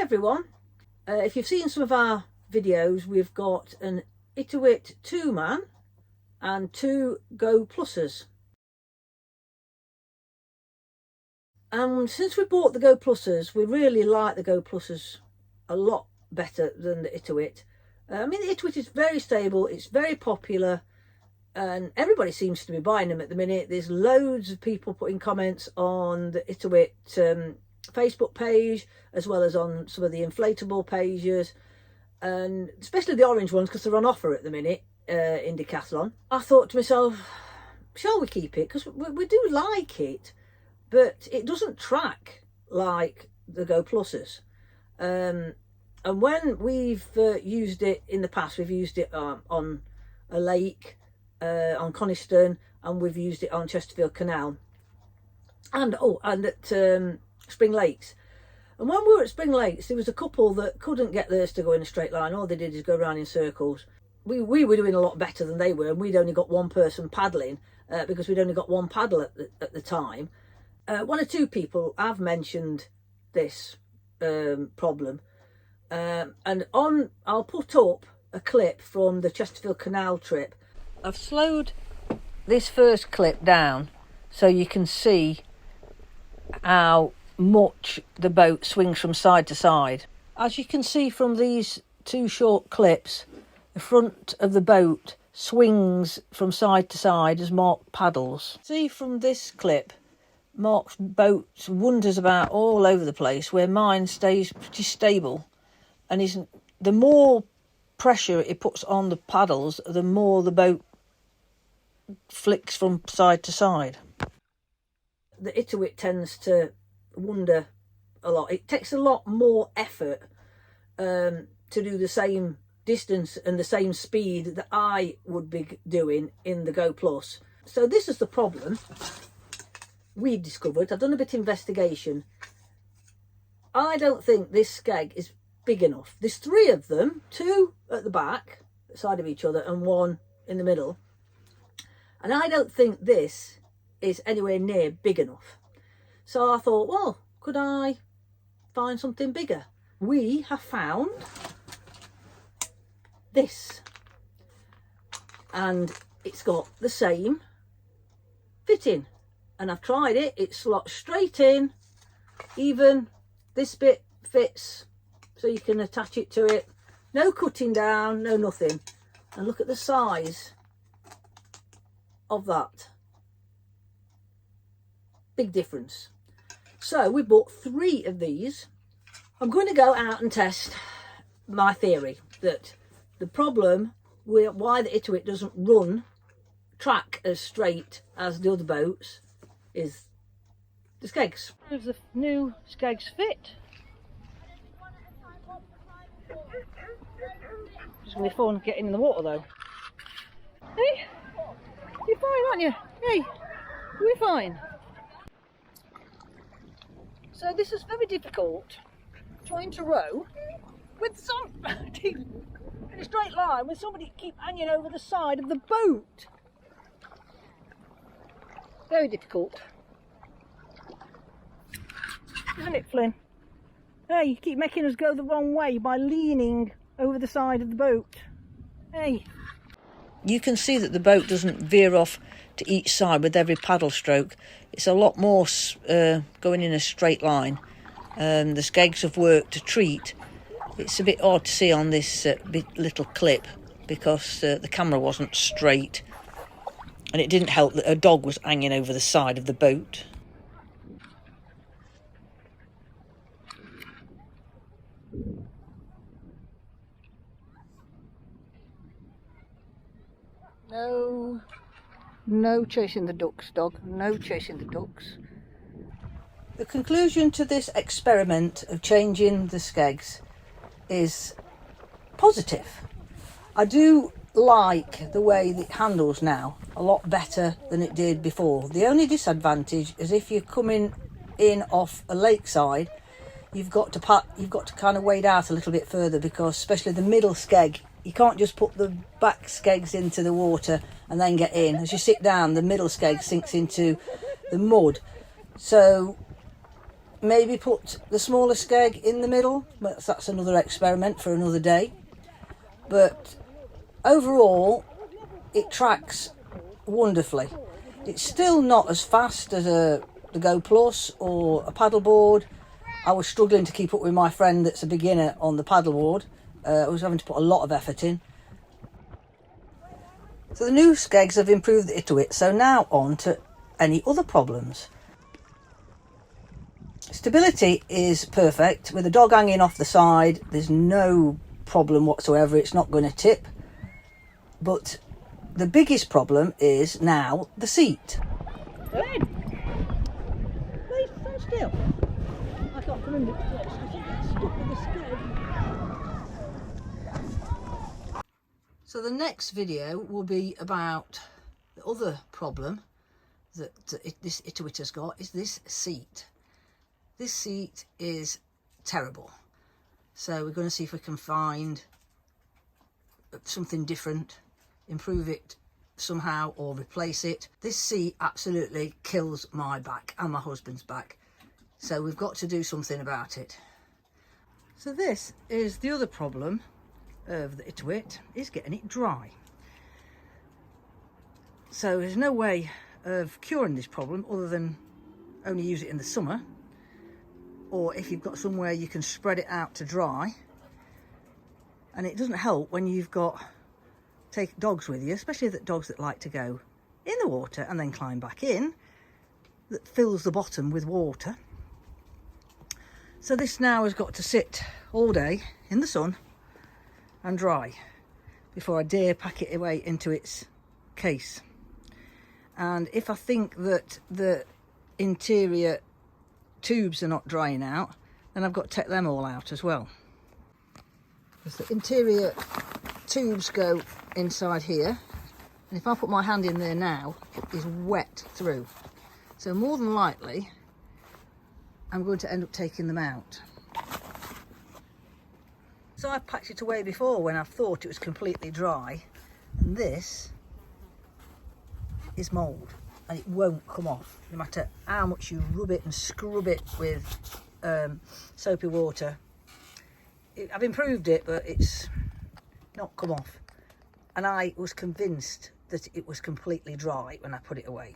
everyone. If you've seen some of our videos, we've got an Itiwit 2-man and 2 Go Pluses. And since we bought the Go Pluses, we really like the Go Pluses a lot better than the Itiwit. I mean, the Itiwit is very stable, it's very popular, and everybody seems to be buying them at the minute. There's loads of people putting comments on the Itiwit Facebook page, as well as on some of the inflatable pages, and especially the orange ones because they're on offer at the minute in Decathlon. I thought to myself, shall we keep it? Because we do like it, but it doesn't track like the Go Pluses. And when we've used it in the past, we've used it on a lake, on Coniston, and we've used it on Chesterfield Canal, and at Spring Lakes. And when we were at Spring Lakes, there was a couple that couldn't get theirs to go in a straight line. All they did is go around in circles. We were doing a lot better than they were, and we'd only got one person paddling because we'd only got one paddle at the time. One or two people have mentioned this problem, and I'll put up a clip from the Chesterfield Canal trip. I've slowed this first clip down so you can see how much the boat swings from side to side. As you can see from these 2 short clips, the front of the boat swings from side to side as Mark paddles. See from this clip, Mark's boat wanders about all over the place, where mine stays pretty stable, and the more pressure it puts on the paddles, the more the boat flicks from side to side. The Itiwit tends to wander a lot. It takes a lot more effort to do the same distance and the same speed that I would be doing in the Go Plus. So this is the problem we discovered. I've done a bit of investigation. I don't think this skeg is big enough. There's 3 of them, 2 at the back, side of each other, and 1 in the middle. And I don't think this is anywhere near big enough. So I thought, well, could I find something bigger? We have found this, and it's got the same fitting, and I've tried it. It slots straight in. Even this bit fits, so you can attach it to it. No cutting down, no nothing. And look at the size of that. Big difference. So we bought 3 of these. I'm going to go out and test my theory that the problem with why the Itiwit doesn't track as straight as the other boats is the skegs. If the new skegs fit. It's going to be fun getting in the water though. Hey, you're fine, aren't you? Hey, we're fine. So this is very difficult, trying to row with somebody in a straight line with somebody keep hanging over the side of the boat. Very difficult. Isn't it, Flynn? Hey, you keep making us go the wrong way by leaning over the side of the boat. Hey. You can see that the boat doesn't veer off to each side with every paddle stroke. It's a lot more going in a straight line. The skegs have worked a treat. It's a bit odd to see on this little clip because the camera wasn't straight, and it didn't help that a dog was hanging over the side of the boat. No chasing the ducks, dog. No chasing the ducks. The conclusion to this experiment of changing the skegs is positive. I do like the way it handles now a lot better than it did before. The only disadvantage is if you're coming in off a lakeside, you've got to kind of wade out a little bit further, because especially the middle skeg, you can't just put the back skegs into the water and then get in. As you sit down, the middle skeg sinks into the mud. So maybe put the smaller skeg in the middle, but that's another experiment for another day. But overall, it tracks wonderfully. It's still not as fast as the Go Plus or a paddleboard. I was struggling to keep up with my friend that's a beginner on the paddleboard. I was having to put a lot of effort in. So the new skegs have improved the Itiwit, so now on to any other problems. Stability is perfect. With the dog hanging off the side, there's no problem whatsoever. It's not going to tip. But the biggest problem is now the seat. Go in. Please stand still. I can't come in with this. I think it's stuck with the skeg. So the next video will be about the other problem that this Itiwit has got, is this seat. This seat is terrible. So we're going to see if we can find something different, improve it somehow, or replace it. This seat absolutely kills my back and my husband's back. So we've got to do something about it. So this is the other problem of the Itiwit, is getting it dry. So there's no way of curing this problem other than only use it in the summer, or if you've got somewhere you can spread it out to dry. And it doesn't help when you've got take dogs with you, especially the dogs that like to go in the water and then climb back in, that fills the bottom with water. So this now has got to sit all day in the sun and dry before I dare pack it away into its case. And if I think that the interior tubes are not drying out, then I've got to take them all out as well, because the interior tubes go inside here, and if I put my hand in there now, it is wet through. So more than likely I'm going to end up taking them out. So I've packed it away before when I thought it was completely dry, and this is mould and it won't come off no matter how much you rub it and scrub it with soapy water. I've improved it, but it's not come off, and I was convinced that it was completely dry when I put it away.